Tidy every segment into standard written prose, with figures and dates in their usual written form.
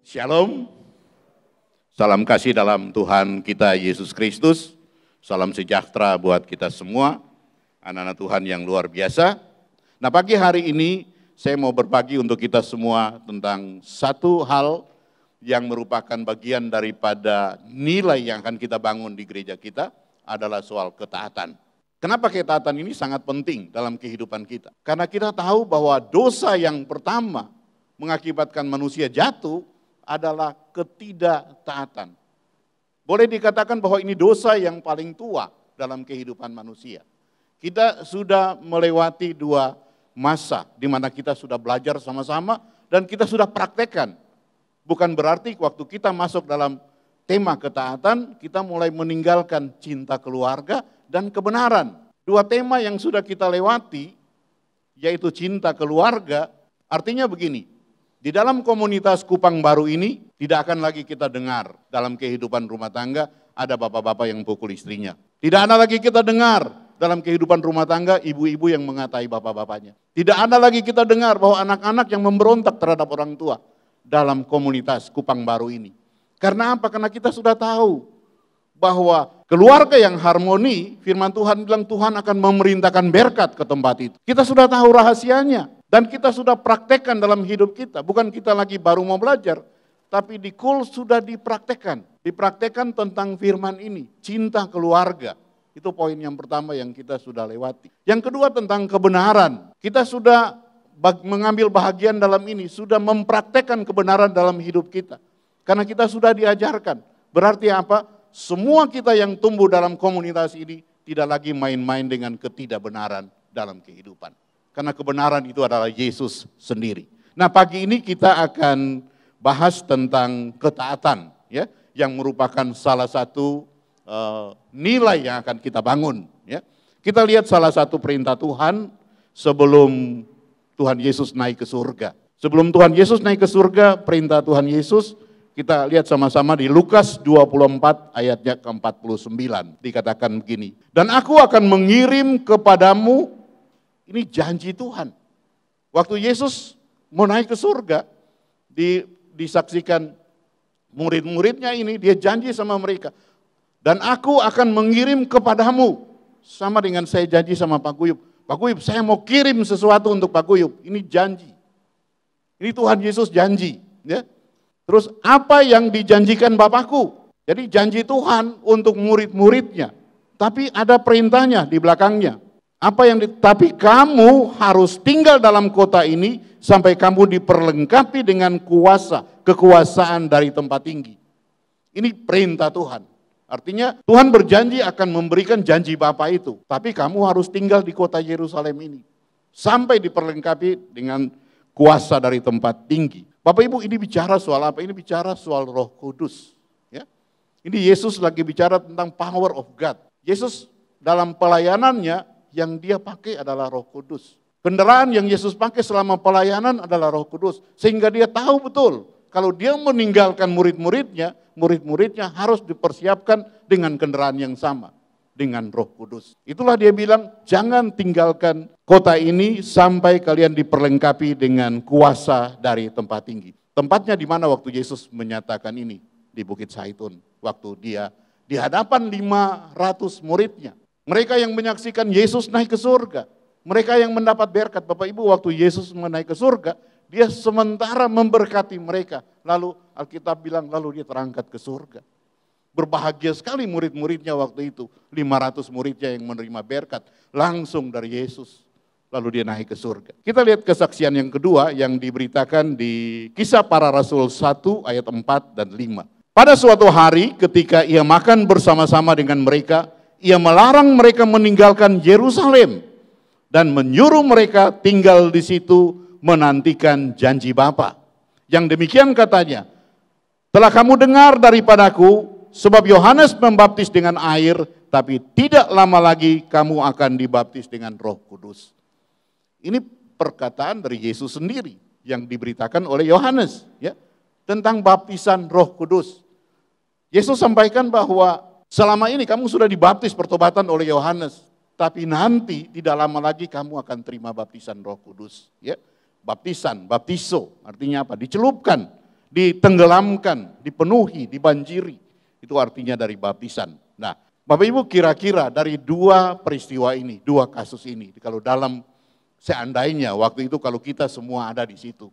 Shalom, salam kasih dalam Tuhan kita Yesus Kristus, salam sejahtera buat kita semua, anak-anak Tuhan yang luar biasa. Nah, pagi hari ini saya mau berbagi untuk kita semua tentang satu hal yang merupakan bagian daripada nilai yang akan kita bangun di gereja kita, adalah soal ketaatan. Kenapa ketaatan ini sangat penting dalam kehidupan kita? Karena kita tahu bahwa dosa yang pertama mengakibatkan manusia jatuh adalah ketidaktaatan. Boleh dikatakan bahwa ini dosa yang paling tua dalam kehidupan manusia. Kita sudah melewati dua masa di mana kita sudah belajar sama-sama dan kita sudah praktekkan. Bukan berarti waktu kita masuk dalam tema ketaatan, kita mulai meninggalkan cinta keluarga dan kebenaran. Dua tema yang sudah kita lewati, yaitu cinta keluarga, artinya begini. Di dalam komunitas Kupang Baru ini, tidak akan lagi kita dengar dalam kehidupan rumah tangga ada bapak-bapak yang pukul istrinya. Tidak ada lagi kita dengar dalam kehidupan rumah tangga ibu-ibu yang mengatai bapak-bapaknya. Tidak ada lagi kita dengar bahwa anak-anak yang memberontak terhadap orang tua dalam komunitas Kupang Baru ini. Karena apa? Karena kita sudah tahu bahwa keluarga yang harmoni, firman Tuhan bilang Tuhan akan memerintahkan berkat ke tempat itu. Kita sudah tahu rahasianya. Dan kita sudah praktekkan dalam hidup kita, bukan kita lagi baru mau belajar, tapi di KUL sudah dipraktekkan. Dipraktekkan tentang firman ini, cinta keluarga. Itu poin yang pertama yang kita sudah lewati. Yang kedua tentang kebenaran. Kita sudah mengambil bahagian dalam ini, sudah mempraktekkan kebenaran dalam hidup kita. Karena kita sudah diajarkan. Berarti apa? Semua kita yang tumbuh dalam komunitas ini tidak lagi main-main dengan ketidakbenaran dalam kehidupan. Karena kebenaran itu adalah Yesus sendiri. Nah, pagi ini kita akan bahas tentang ketaatan, ya, yang merupakan salah satu nilai yang akan kita bangun. Ya. Kita lihat salah satu perintah Tuhan sebelum Tuhan Yesus naik ke surga. Sebelum Tuhan Yesus naik ke surga, perintah Tuhan Yesus, kita lihat sama-sama di Lukas 24 ayatnya ke-49. Dikatakan begini, dan aku akan mengirim kepadamu. Ini janji Tuhan. Waktu Yesus mau naik ke surga, disaksikan murid-muridnya ini, dia janji sama mereka. Dan aku akan mengirim kepadamu, sama dengan saya janji sama Pak Guyup. Pak Guyup, saya mau kirim sesuatu untuk Pak Guyup. Ini janji. Ini Tuhan Yesus janji. Ya. Terus apa yang dijanjikan Bapakku? Jadi janji Tuhan untuk murid-muridnya. Tapi ada perintahnya di belakangnya. Tapi kamu harus tinggal dalam kota ini sampai kamu diperlengkapi dengan kekuasaan dari tempat tinggi. Ini perintah Tuhan. Artinya Tuhan berjanji akan memberikan janji Bapa itu. Tapi kamu harus tinggal di kota Yerusalem ini. Sampai diperlengkapi dengan kuasa dari tempat tinggi. Bapak Ibu, ini bicara soal apa? Ini bicara soal Roh Kudus. Ya. Ini Yesus lagi bicara tentang power of God. Yesus dalam pelayanannya, yang dia pakai adalah Roh Kudus. Kendaraan yang Yesus pakai selama pelayanan adalah Roh Kudus. Sehingga dia tahu betul, kalau dia meninggalkan murid-muridnya harus dipersiapkan dengan kendaraan yang sama, dengan Roh Kudus. Itulah dia bilang, jangan tinggalkan kota ini sampai kalian diperlengkapi dengan kuasa dari tempat tinggi. Tempatnya di mana waktu Yesus menyatakan ini? Di Bukit Zaitun, waktu dia di hadapan 500 muridnya. Mereka yang menyaksikan Yesus naik ke surga. Mereka yang mendapat berkat. Bapak Ibu, waktu Yesus naik ke surga, dia sementara memberkati mereka. Lalu Alkitab bilang, lalu dia terangkat ke surga. Berbahagia sekali murid-muridnya waktu itu. 500 muridnya yang menerima berkat langsung dari Yesus. Lalu dia naik ke surga. Kita lihat kesaksian yang kedua yang diberitakan di Kisah Para Rasul 1 ayat 4 dan 5. Pada suatu hari ketika ia makan bersama-sama dengan mereka, ia melarang mereka meninggalkan Yerusalem dan menyuruh mereka tinggal di situ menantikan janji Bapa. Yang demikian katanya, telah kamu dengar daripadaku, sebab Yohanes membaptis dengan air, tapi tidak lama lagi kamu akan dibaptis dengan Roh Kudus. Ini perkataan dari Yesus sendiri yang diberitakan oleh Yohanes, ya, tentang baptisan Roh Kudus. Yesus sampaikan bahwa selama ini kamu sudah dibaptis pertobatan oleh Yohanes, tapi nanti tidak lama lagi kamu akan terima baptisan Roh Kudus. Ya, baptisan, baptiso, artinya apa? Dicelupkan ditenggelamkan, dipenuhi, dibanjiri. Itu artinya dari baptisan. Nah, Bapak Ibu kira-kira dari dua peristiwa ini, dua kasus ini, kalau dalam seandainya waktu itu kalau kita semua ada di situ,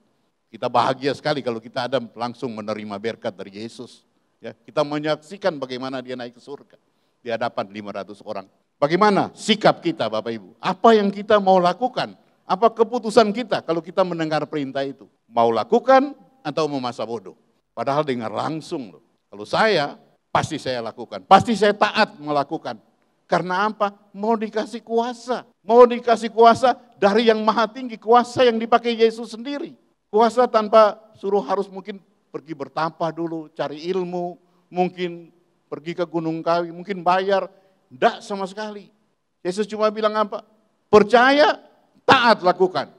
kita bahagia sekali kalau kita ada langsung menerima berkat dari Yesus. Ya, kita menyaksikan bagaimana dia naik ke surga di hadapan 500 orang. Bagaimana sikap kita Bapak Ibu? Apa yang kita mau lakukan? Apa keputusan kita kalau kita mendengar perintah itu? Mau lakukan atau mau masa bodoh? Padahal dengar langsung loh. Kalau saya, pasti saya lakukan. Pasti saya taat melakukan. Karena apa? Mau dikasih kuasa. Mau dikasih kuasa dari yang maha tinggi. Kuasa yang dipakai Yesus sendiri. Kuasa tanpa suruh harus mungkin pergi bertapa dulu, cari ilmu. Mungkin pergi ke Gunung Kawi, mungkin bayar. Tidak sama sekali. Yesus cuma bilang apa? Percaya, taat lakukan.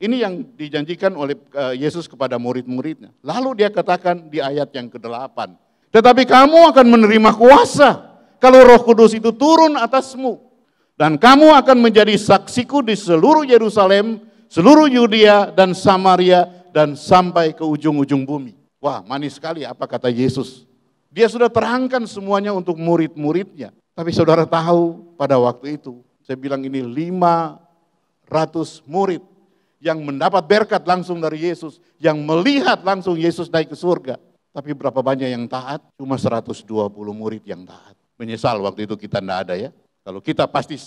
Ini yang dijanjikan oleh Yesus kepada murid-muridnya. Lalu dia katakan di ayat yang ke-8. Tetapi kamu akan menerima kuasa kalau Roh Kudus itu turun atasmu. Dan kamu akan menjadi saksiku di seluruh Yerusalem, seluruh Yudea dan Samaria dan sampai ke ujung-ujung bumi. Wah, manis sekali apa kata Yesus. Dia sudah terangkan semuanya untuk murid-muridnya. Tapi saudara tahu pada waktu itu, saya bilang ini 500 murid yang mendapat berkat langsung dari Yesus, yang melihat langsung Yesus naik ke surga. Tapi berapa banyak yang taat? Cuma 120 murid yang taat. Menyesal waktu itu kita tidak ada ya. Kalau kita pasti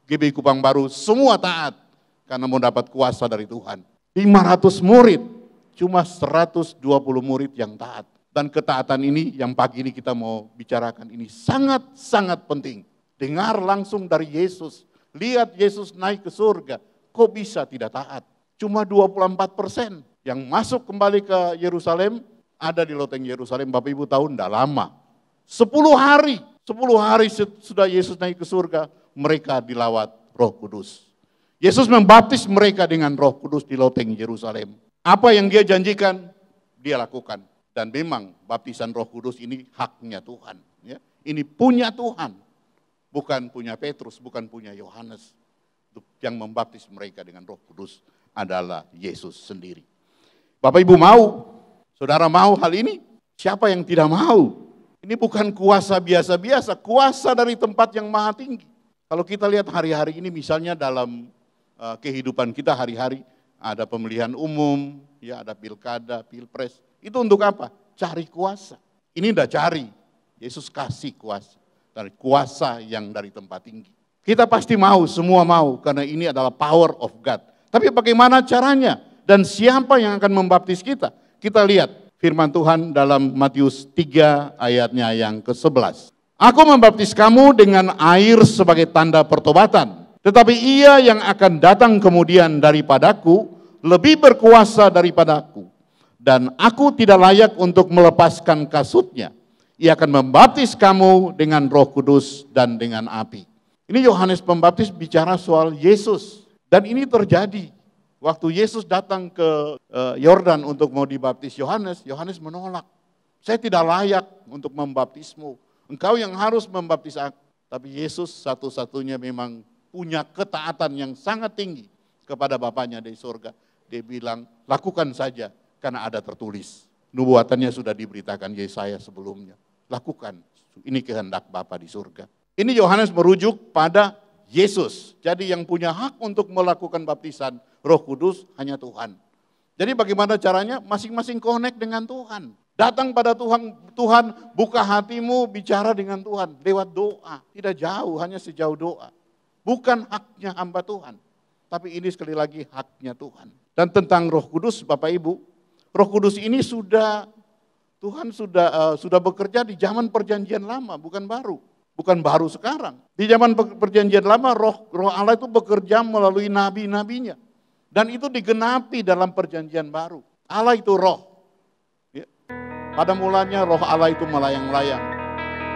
GBI Kupang Baru semua taat karena mau dapat kuasa dari Tuhan. 500 murid, cuma 120 murid yang taat. Dan ketaatan ini yang pagi ini kita mau bicarakan ini sangat-sangat penting. Dengar langsung dari Yesus, lihat Yesus naik ke surga, kok bisa tidak taat? Cuma 24% yang masuk kembali ke Yerusalem, ada di loteng Yerusalem, Bapak Ibu tahu tidak lama. 10 hari sudah Yesus naik ke surga, mereka dilawat Roh Kudus. Yesus membaptis mereka dengan Roh Kudus di loteng Yerusalem. Apa yang dia janjikan, dia lakukan. Dan memang baptisan Roh Kudus ini haknya Tuhan. Ya. Ini punya Tuhan, bukan punya Petrus, bukan punya Yohanes. Yang membaptis mereka dengan Roh Kudus adalah Yesus sendiri. Bapak Ibu mau? Saudara mau hal ini? Siapa yang tidak mau? Ini bukan kuasa biasa-biasa, kuasa dari tempat yang maha tinggi. Kalau kita lihat hari-hari ini misalnya dalam kehidupan kita hari-hari, ada pemilihan umum, ya ada pilkada, pilpres. Itu untuk apa? Cari kuasa. Ini tidak cari, Yesus kasih kuasa. Dari kuasa yang dari tempat tinggi. Kita pasti mau, semua mau, karena ini adalah power of God. Tapi bagaimana caranya? Dan siapa yang akan membaptis kita? Kita lihat firman Tuhan dalam Matius 3 ayatnya yang ke-11. Aku membaptis kamu dengan air sebagai tanda pertobatan. Tetapi ia yang akan datang kemudian daripadaku, lebih berkuasa daripadaku. Dan aku tidak layak untuk melepaskan kasutnya. Ia akan membaptis kamu dengan Roh Kudus dan dengan api. Ini Yohanes Pembaptis bicara soal Yesus. Dan ini terjadi. Waktu Yesus datang ke Yordan untuk mau dibaptis Yohanes, Yohanes menolak. Saya tidak layak untuk membaptismu. Engkau yang harus membaptis aku. Tapi Yesus satu-satunya memang punya ketaatan yang sangat tinggi kepada Bapaknya di surga. Dia bilang, lakukan saja karena ada tertulis. Nubuatannya sudah diberitakan Yesaya sebelumnya. Lakukan, ini kehendak Bapa di surga. Ini Yohanes merujuk pada Yesus. Jadi yang punya hak untuk melakukan baptisan Roh Kudus hanya Tuhan. Jadi bagaimana caranya? Masing-masing connect dengan Tuhan. Datang pada Tuhan, Tuhan buka hatimu bicara dengan Tuhan lewat doa. Tidak jauh, hanya sejauh doa. Bukan haknya hamba Tuhan. Tapi ini sekali lagi haknya Tuhan. Dan tentang Roh Kudus Bapak Ibu, Roh Kudus ini Tuhan sudah bekerja di zaman perjanjian lama, bukan baru. Bukan baru sekarang. Di zaman perjanjian lama roh Allah itu bekerja melalui nabi-nabinya. Dan itu digenapi dalam perjanjian baru. Allah itu roh. Ya. Pada mulanya roh Allah itu melayang-layang.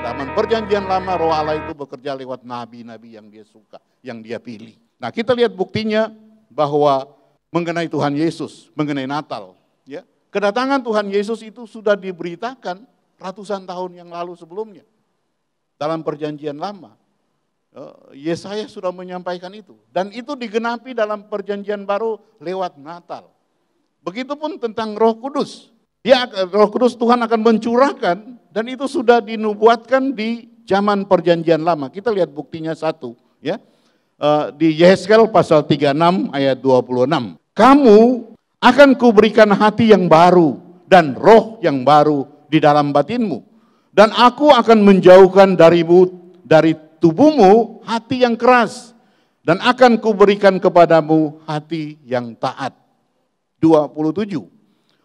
Zaman perjanjian lama roh Allah itu bekerja lewat nabi-nabi yang dia suka, yang dia pilih. Nah kita lihat buktinya bahwa mengenai Tuhan Yesus, mengenai Natal. Ya. Kedatangan Tuhan Yesus itu sudah diberitakan ratusan tahun yang lalu sebelumnya. Dalam perjanjian lama, Yesaya sudah menyampaikan itu. Dan itu digenapi dalam perjanjian baru lewat Natal. Begitupun tentang Roh Kudus. Roh Kudus Tuhan akan mencurahkan, dan itu sudah dinubuatkan di zaman perjanjian lama. Kita lihat buktinya satu, ya. Di Yehezkel pasal 36 ayat 26. Kamu akan kuberikan hati yang baru dan roh yang baru di dalam batinmu. Dan aku akan menjauhkan dari tubuhmu hati yang keras. Dan akan kuberikan kepadamu hati yang taat. 27.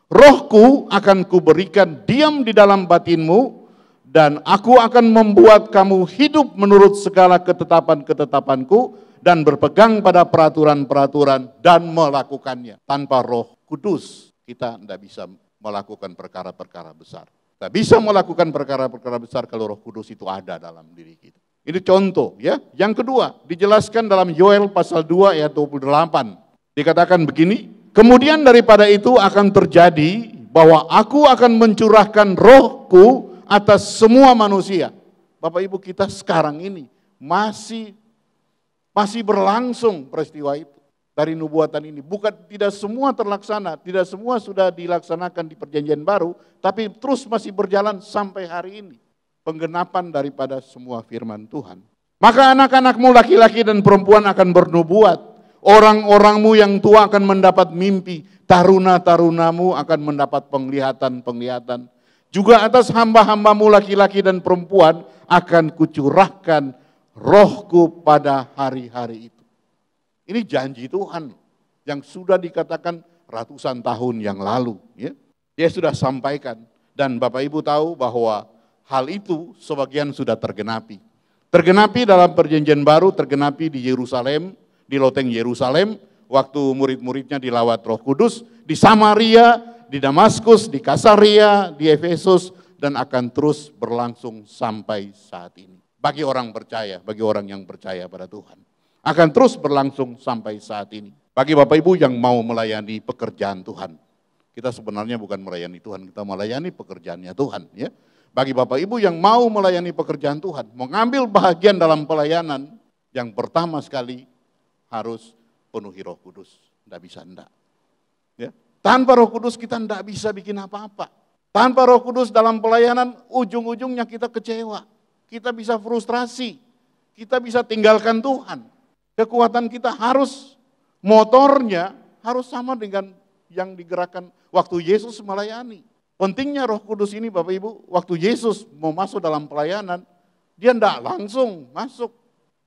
Rohku akan kuberikan diam di dalam batinmu. Dan aku akan membuat kamu hidup menurut segala ketetapan-ketetapanku dan berpegang pada peraturan-peraturan dan melakukannya. Tanpa Roh Kudus kita tidak bisa melakukan perkara-perkara besar. Kita bisa melakukan perkara-perkara besar kalau Roh Kudus itu ada dalam diri kita. Ini contoh, ya. Yang kedua, dijelaskan dalam Yoel pasal 2 ayat 28. Dikatakan begini, kemudian daripada itu akan terjadi bahwa aku akan mencurahkan rohku atas semua manusia. Bapak Ibu, kita sekarang ini masih berlangsung peristiwa itu dari nubuatan ini. Bukan tidak semua terlaksana, tidak semua sudah dilaksanakan di perjanjian baru, tapi terus masih berjalan sampai hari ini. Penggenapan daripada semua firman Tuhan. Maka anak-anakmu laki-laki dan perempuan akan bernubuat. Orang-orangmu yang tua akan mendapat mimpi. Taruna-tarunamu akan mendapat penglihatan-penglihatan. Juga atas hamba-hambamu laki-laki dan perempuan akan kucurahkan rohku pada hari-hari itu. Ini janji Tuhan yang sudah dikatakan ratusan tahun yang lalu. Ya. Dia sudah sampaikan, dan Bapak Ibu tahu bahwa hal itu sebagian sudah tergenapi. Tergenapi dalam perjanjian baru, tergenapi di Yerusalem, di loteng Yerusalem, waktu murid-muridnya dilawat Roh Kudus, di Samaria, di Damaskus, di Kasaria, di Efesus, dan akan terus berlangsung sampai saat ini. Bagi orang percaya, bagi orang yang percaya pada Tuhan. Akan terus berlangsung sampai saat ini. Bagi Bapak Ibu yang mau melayani pekerjaan Tuhan. Kita sebenarnya bukan melayani Tuhan, kita melayani pekerjaannya Tuhan. Ya. Bagi Bapak Ibu yang mau melayani pekerjaan Tuhan, mengambil bahagian dalam pelayanan, yang pertama sekali harus penuhi Roh Kudus. Tidak bisa enggak. Ya. Tanpa Roh Kudus kita tidak bisa bikin apa-apa. Tanpa Roh Kudus dalam pelayanan, ujung-ujungnya kita kecewa. Kita bisa frustrasi. Kita bisa tinggalkan Tuhan. Kekuatan kita harus, motornya harus sama dengan yang digerakkan waktu Yesus melayani. Pentingnya Roh Kudus ini Bapak Ibu, waktu Yesus mau masuk dalam pelayanan, dia tidak langsung masuk.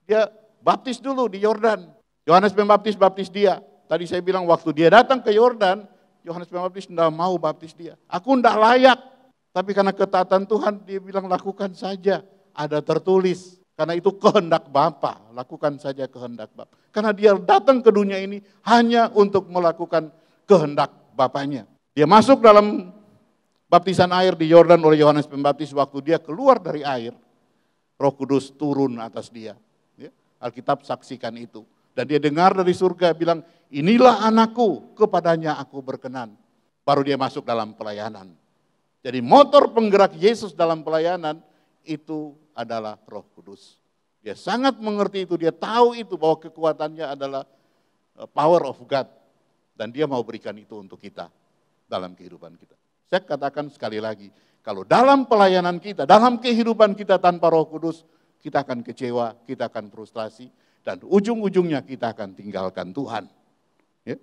Dia baptis dulu di Yordan. Yohanes Pembaptis baptis dia. Tadi saya bilang waktu dia datang ke Yordan, Yohanes Pembaptis tidak mau baptis dia. Aku tidak layak. Tapi karena ketaatan Tuhan, dia bilang lakukan saja. Ada tertulis. Karena itu kehendak Bapa. Lakukan saja kehendak Bapa. Karena dia datang ke dunia ini hanya untuk melakukan kehendak Bapanya. Dia masuk dalam baptisan air di Yordan oleh Yohanes Pembaptis. Waktu dia keluar dari air, Roh Kudus turun atas dia. Ya, Alkitab saksikan itu. Dan dia dengar dari surga bilang, inilah anakku, kepadanya aku berkenan. Baru dia masuk dalam pelayanan. Jadi motor penggerak Yesus dalam pelayanan itu adalah Roh Kudus. Dia sangat mengerti itu, dia tahu itu bahwa kekuatannya adalah power of God. Dan dia mau berikan itu untuk kita dalam kehidupan kita. Saya katakan sekali lagi, kalau dalam pelayanan kita, dalam kehidupan kita tanpa Roh Kudus, kita akan kecewa, kita akan frustrasi. Dan ujung-ujungnya kita akan tinggalkan Tuhan. Ya.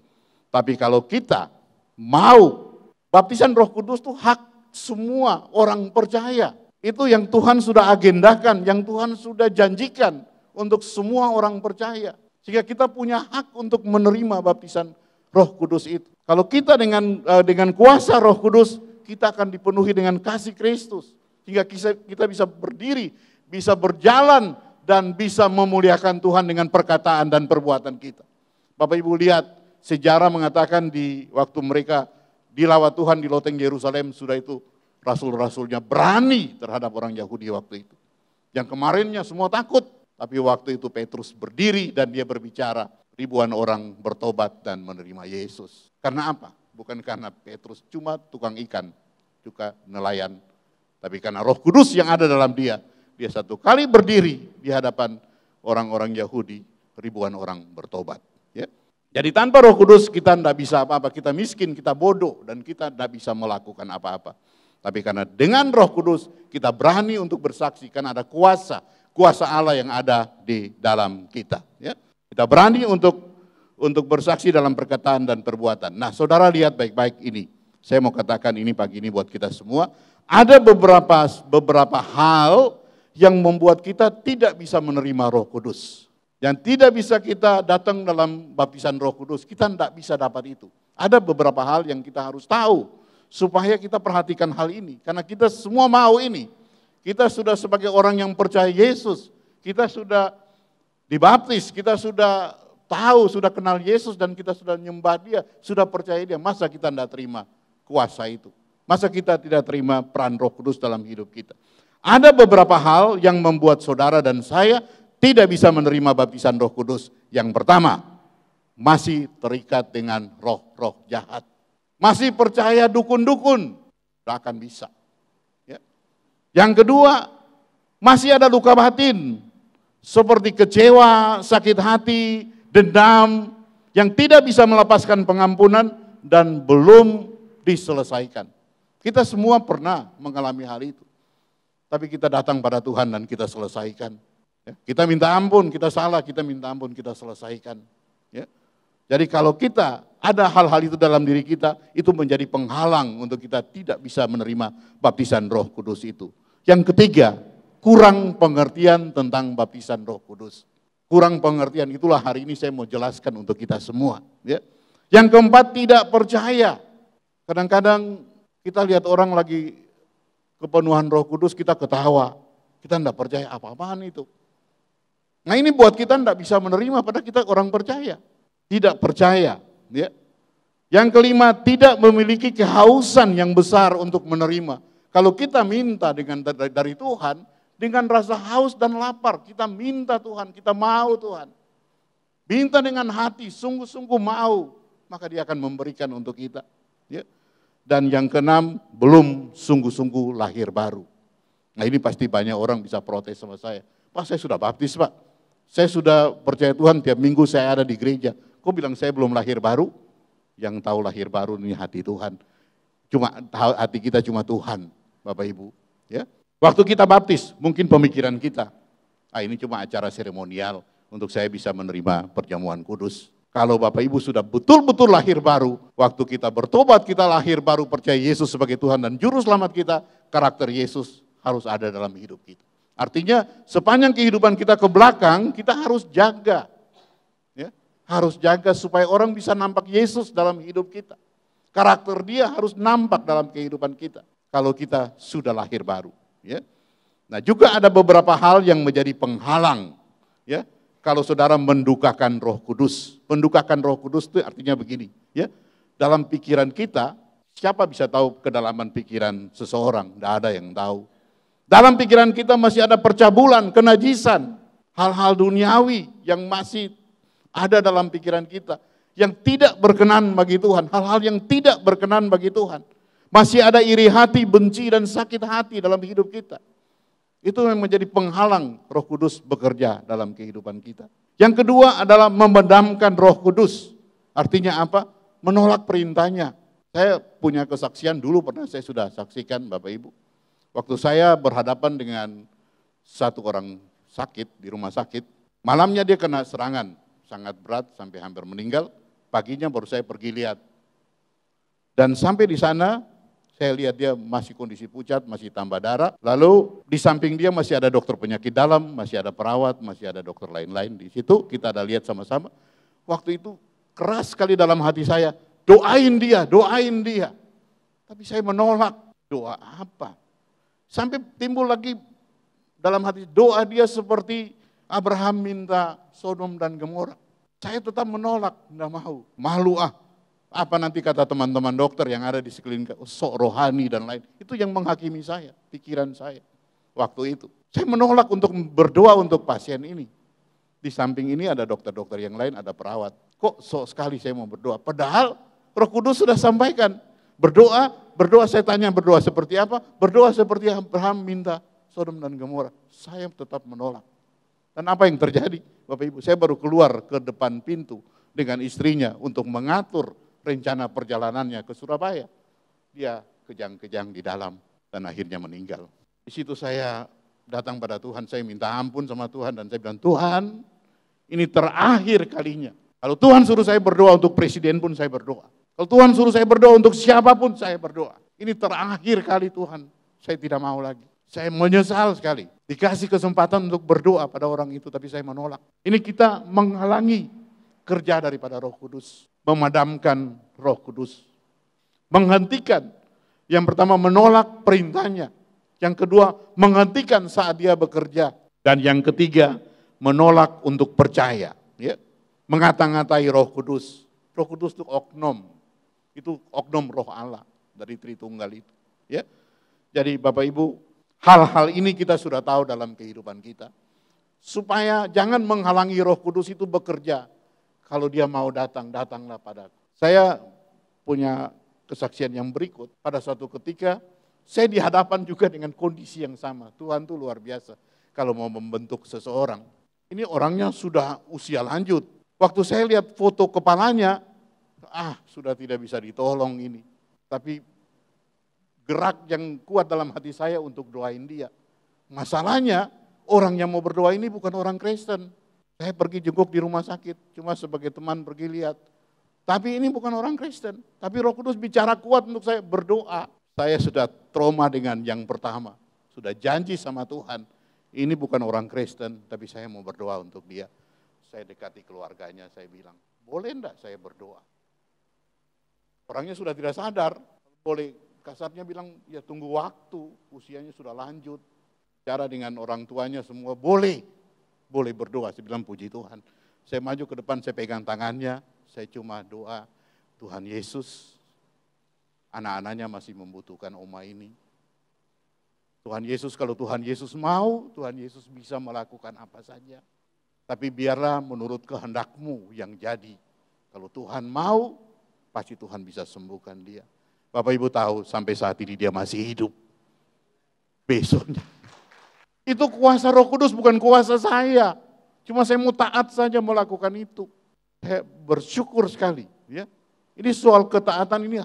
Tapi kalau kita mau, baptisan Roh Kudus itu hak semua orang percaya. Itu yang Tuhan sudah agendakan, yang Tuhan sudah janjikan untuk semua orang percaya. Sehingga kita punya hak untuk menerima baptisan Roh Kudus itu. Kalau kita dengan kuasa Roh Kudus, kita akan dipenuhi dengan kasih Kristus. Sehingga kita bisa berdiri, bisa berjalan, dan bisa memuliakan Tuhan dengan perkataan dan perbuatan kita. Bapak Ibu lihat, sejarah mengatakan di waktu mereka dilawat Tuhan di loteng Yerusalem, sudah itu rasul-rasulnya berani terhadap orang Yahudi waktu itu. Yang kemarinnya semua takut, tapi waktu itu Petrus berdiri dan dia berbicara, ribuan orang bertobat dan menerima Yesus. Karena apa? Bukan karena Petrus cuma tukang ikan, juga nelayan, tapi karena Roh Kudus yang ada dalam dia. Dia satu kali berdiri di hadapan orang-orang Yahudi, ribuan orang bertobat. Ya. Jadi tanpa Roh Kudus kita tidak bisa apa-apa, kita miskin, kita bodoh, dan kita tidak bisa melakukan apa-apa. Tapi karena dengan Roh Kudus kita berani untuk bersaksi, karena ada kuasa Allah yang ada di dalam kita. Ya. Kita berani untuk bersaksi dalam perkataan dan perbuatan. Nah, saudara lihat baik-baik ini. Saya mau katakan ini pagi ini buat kita semua. Ada beberapa hal yang membuat kita tidak bisa menerima Roh Kudus. Yang tidak bisa kita datang dalam baptisan Roh Kudus, kita tidak bisa dapat itu. Ada beberapa hal yang kita harus tahu, supaya kita perhatikan hal ini. Karena kita semua mau ini. Kita sudah sebagai orang yang percaya Yesus, kita sudah dibaptis, kita sudah tahu, sudah kenal Yesus dan kita sudah nyembah Dia, sudah percaya Dia. Masa kita tidak terima kuasa itu? Masa kita tidak terima peran Roh Kudus dalam hidup kita? Ada beberapa hal yang membuat saudara dan saya tidak bisa menerima baptisan Roh Kudus. Yang pertama, masih terikat dengan roh-roh jahat. Masih percaya dukun-dukun, tidak akan bisa. Ya. Yang kedua, masih ada luka batin, seperti kecewa, sakit hati, dendam, yang tidak bisa melepaskan pengampunan dan belum diselesaikan. Kita semua pernah mengalami hal itu. Tapi kita datang pada Tuhan dan kita selesaikan. Ya. Kita minta ampun, kita salah, kita minta ampun, kita selesaikan. Ya. Jadi kalau kita ada hal-hal itu dalam diri kita, itu menjadi penghalang untuk kita tidak bisa menerima baptisan Roh Kudus itu. Yang ketiga, kurang pengertian tentang baptisan Roh Kudus. Kurang pengertian, itulah hari ini saya mau jelaskan untuk kita semua. Ya. Yang keempat, tidak percaya. Kadang-kadang kita lihat orang lagi kepenuhan Roh Kudus, kita ketawa. Kita tidak percaya apa-apaan itu. Nah ini buat kita tidak bisa menerima, padahal kita orang percaya. Tidak percaya. Ya. Yang kelima, tidak memiliki kehausan yang besar untuk menerima. Kalau kita minta dari Tuhan, dengan rasa haus dan lapar, kita minta Tuhan, kita mau Tuhan. Minta dengan hati, sungguh-sungguh mau, maka Dia akan memberikan untuk kita. Ya. Dan yang keenam, belum sungguh-sungguh lahir baru. Nah ini pasti banyak orang bisa protes sama saya. Pak, saya sudah baptis Pak. Saya sudah percaya Tuhan, tiap minggu saya ada di gereja. Kok bilang saya belum lahir baru? Yang tahu lahir baru ini hati Tuhan. Hati kita cuma Tuhan, Bapak Ibu. Ya. Waktu kita baptis, mungkin pemikiran kita, ini cuma acara seremonial untuk saya bisa menerima perjamuan kudus. Kalau Bapak Ibu sudah betul-betul lahir baru, waktu kita bertobat, kita lahir baru percaya Yesus sebagai Tuhan dan Juru Selamat kita, karakter Yesus harus ada dalam hidup kita. Artinya sepanjang kehidupan kita ke belakang, kita harus jaga. Ya, harus jaga supaya orang bisa nampak Yesus dalam hidup kita. Karakter Dia harus nampak dalam kehidupan kita kalau kita sudah lahir baru. Ya. Nah juga ada beberapa hal yang menjadi penghalang. Ya. Kalau saudara mendukakan Roh Kudus. Mendukakan Roh Kudus itu artinya begini. Ya. Dalam pikiran kita, siapa bisa tahu kedalaman pikiran seseorang? Tidak ada yang tahu. Dalam pikiran kita masih ada percabulan, kenajisan, hal-hal duniawi yang masih ada dalam pikiran kita, yang tidak berkenan bagi Tuhan, hal-hal yang tidak berkenan bagi Tuhan. Masih ada iri hati, benci dan sakit hati dalam hidup kita. Itu yang menjadi penghalang Roh Kudus bekerja dalam kehidupan kita. Yang kedua adalah memendamkan Roh Kudus. Artinya apa? Menolak perintahnya. Saya punya kesaksian dulu pernah saya sudah saksikan Bapak Ibu. Waktu saya berhadapan dengan satu orang sakit di rumah sakit, malamnya dia kena serangan sangat berat sampai hampir meninggal, paginya baru saya pergi lihat. Dan sampai di sana saya lihat dia masih kondisi pucat, masih tambah darah, lalu di samping dia masih ada dokter penyakit dalam, masih ada perawat, masih ada dokter lain-lain di situ, kita ada lihat sama-sama. Waktu itu keras sekali dalam hati saya, doain dia. Tapi saya menolak, doa apa? Sampai timbul lagi dalam hati, doa dia seperti Abraham minta Sodom dan Gomora. Saya tetap menolak, tidak mau. Malu apa nanti kata teman-teman dokter yang ada di sekeliling, sok rohani dan lain. Itu yang menghakimi saya, pikiran saya. Waktu itu, saya menolak untuk berdoa untuk pasien ini. Di samping ini ada dokter-dokter yang lain, ada perawat. Kok sok sekali saya mau berdoa? Padahal Roh Kudus sudah sampaikan, berdoa saya tanya berdoa seperti apa? Berdoa seperti Abraham minta Sodom dan Gomora. Saya tetap menolak. Dan apa yang terjadi? Bapak Ibu, saya baru keluar ke depan pintu. dengan istrinya untuk mengatur rencana perjalanannya ke Surabaya. Dia kejang-kejang di dalam dan akhirnya meninggal. Di situ saya datang pada Tuhan, saya minta ampun sama Tuhan dan saya bilang, Tuhan, ini terakhir kalinya. Kalau Tuhan suruh saya berdoa untuk presiden pun saya berdoa. Kalau Tuhan suruh saya berdoa untuk siapapun saya berdoa. Ini terakhir kali Tuhan, saya tidak mau lagi. Saya menyesal sekali. Dikasih kesempatan untuk berdoa pada orang itu, tapi saya menolak. Ini kita menghalangi kerja daripada Roh Kudus. Memadamkan Roh Kudus. Menghentikan. Yang pertama menolak perintahnya. Yang kedua menghentikan saat dia bekerja. Dan yang ketiga menolak untuk percaya. Ya. Mengata-ngatai Roh Kudus. Roh Kudus itu oknum. Itu oknum Roh Allah dari Tritunggal itu. Ya. Jadi Bapak Ibu, hal-hal ini kita sudah tahu dalam kehidupan kita. Supaya jangan menghalangi Roh Kudus itu bekerja. Kalau dia mau datang, datanglah padaku. Saya punya kesaksian yang berikut. Pada suatu ketika, saya dihadapan juga dengan kondisi yang sama. Tuhan tuh luar biasa. Kalau mau membentuk seseorang. Ini orangnya sudah usia lanjut. Waktu saya lihat foto kepalanya, sudah tidak bisa ditolong ini. Tapi gerak yang kuat dalam hati saya untuk doain dia. Masalahnya orang yang mau berdoa ini bukan orang Kristen. Saya pergi jenguk di rumah sakit, cuma sebagai teman pergi lihat. Tapi ini bukan orang Kristen. Tapi Roh Kudus bicara kuat untuk saya berdoa. Saya sudah trauma dengan yang pertama. Sudah janji sama Tuhan. Ini bukan orang Kristen, tapi saya mau berdoa untuk dia. Saya dekati keluarganya, saya bilang, boleh enggak saya berdoa? Orangnya sudah tidak sadar, boleh kasarnya bilang, ya tunggu waktu, usianya sudah lanjut. Cara dengan orang tuanya semua, boleh berdoa. Saya bilang puji Tuhan. Saya maju ke depan, saya pegang tangannya, saya cuma doa, Tuhan Yesus, anak-anaknya masih membutuhkan oma ini. Tuhan Yesus, kalau Tuhan Yesus mau, Tuhan Yesus bisa melakukan apa saja. Tapi biarlah menurut kehendak-Mu yang jadi. Kalau Tuhan mau, pasti Tuhan bisa sembuhkan dia. Bapak Ibu tahu sampai saat ini dia masih hidup. Besoknya. Itu kuasa Roh Kudus bukan kuasa saya. Cuma saya mau taat saja melakukan itu. Saya bersyukur sekali. Ya. Ini soal ketaatan, ini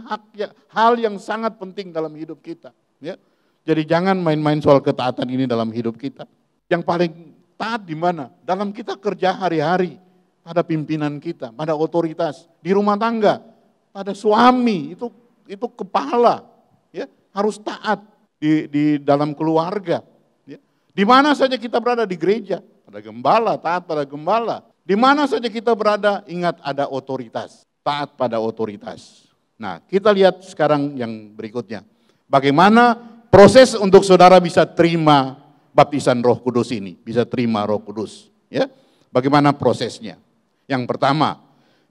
hal yang sangat penting dalam hidup kita. Ya. Jadi jangan main-main soal ketaatan ini dalam hidup kita. Yang paling taat di mana? Dalam kita kerja hari-hari. Pada pimpinan kita, pada otoritas. Di rumah tangga, pada suami, itu kepala. Ya, harus taat di dalam keluarga. Ya. Di mana saja kita berada di gereja, pada gembala, taat pada gembala. Di mana saja kita berada, ingat ada otoritas. Taat pada otoritas. Nah, kita lihat sekarang yang berikutnya. Bagaimana proses untuk saudara bisa terima baptisan Roh Kudus ini, bisa terima Roh Kudus. Ya, bagaimana prosesnya? Yang pertama,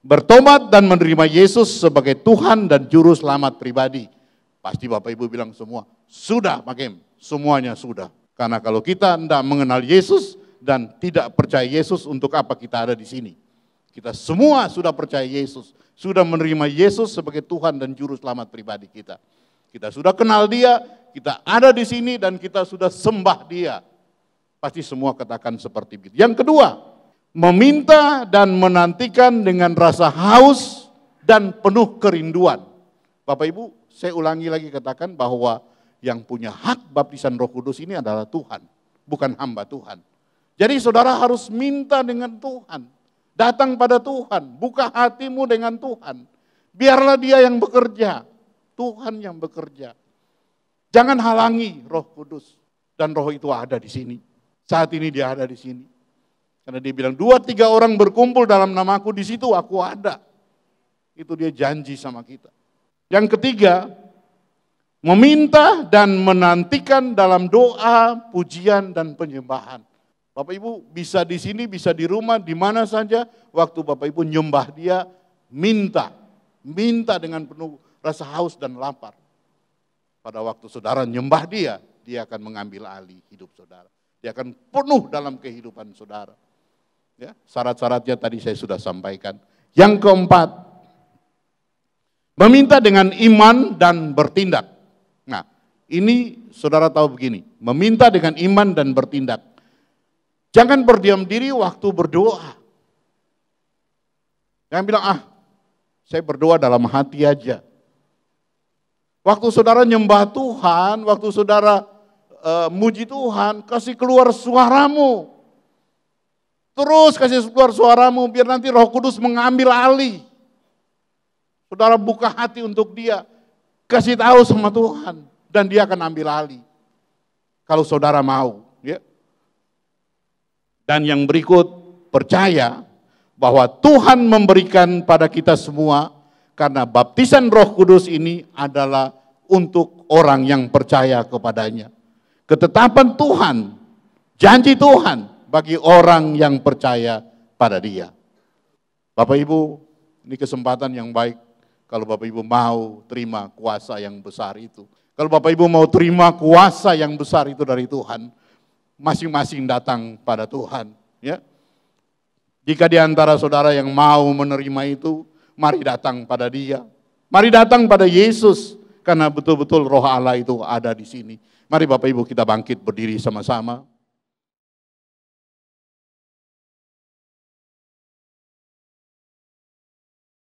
bertobat dan menerima Yesus sebagai Tuhan dan Juru Selamat pribadi. Pasti Bapak Ibu bilang semua, sudah Pak Kim, semuanya sudah. Karena kalau kita tidak mengenal Yesus dan tidak percaya Yesus, untuk apa kita ada di sini? Kita semua sudah percaya Yesus, sudah menerima Yesus sebagai Tuhan dan Juru Selamat pribadi kita. Kita sudah kenal Dia, kita ada di sini dan kita sudah sembah Dia. Pasti semua katakan seperti itu. Yang kedua, meminta dan menantikan dengan rasa haus dan penuh kerinduan. Bapak Ibu, saya ulangi lagi katakan bahwa yang punya hak baptisan Roh Kudus ini adalah Tuhan, bukan hamba Tuhan. Jadi saudara harus minta dengan Tuhan, datang pada Tuhan, buka hatimu dengan Tuhan. Biarlah Dia yang bekerja, Tuhan yang bekerja. Jangan halangi Roh Kudus, dan Roh itu ada di sini. Saat ini Dia ada di sini. Karena Dia bilang 2-3 orang berkumpul dalam namaku, di situ aku ada. Itu Dia janji sama kita. Yang ketiga, meminta dan menantikan dalam doa, pujian dan penyembahan. Bapak Ibu bisa di sini, bisa di rumah, di mana saja. Waktu Bapak Ibu nyembah Dia, minta dengan penuh rasa haus dan lapar. Pada waktu saudara nyembah Dia, Dia akan mengambil alih hidup saudara. Dia akan penuh dalam kehidupan saudara. Ya, syarat-syaratnya tadi saya sudah sampaikan. Yang keempat, meminta dengan iman dan bertindak. Nah, ini saudara tahu begini, meminta dengan iman dan bertindak. Jangan berdiam diri waktu berdoa. Jangan bilang, saya berdoa dalam hati aja. Waktu saudara nyembah Tuhan, waktu saudara muji Tuhan, kasih keluar suaramu. Terus kasih keluar suaramu, biar nanti Roh Kudus mengambil alih. Saudara buka hati untuk dia, kasih tahu sama Tuhan, dan dia akan ambil alih. Kalau saudara mau. Ya. Dan yang berikut, percaya bahwa Tuhan memberikan pada kita semua, karena baptisan Roh Kudus ini adalah untuk orang yang percaya kepadanya. Ketetapan Tuhan, janji Tuhan bagi orang yang percaya pada Dia. Bapak Ibu, ini kesempatan yang baik kalau Bapak Ibu mau terima kuasa yang besar itu. Kalau Bapak Ibu mau terima kuasa yang besar itu dari Tuhan, masing-masing datang pada Tuhan. Ya. Jika di antara saudara yang mau menerima itu, mari datang pada Dia. Mari datang pada Yesus, karena betul-betul Roh Allah itu ada di sini. Mari Bapak Ibu kita bangkit berdiri sama-sama.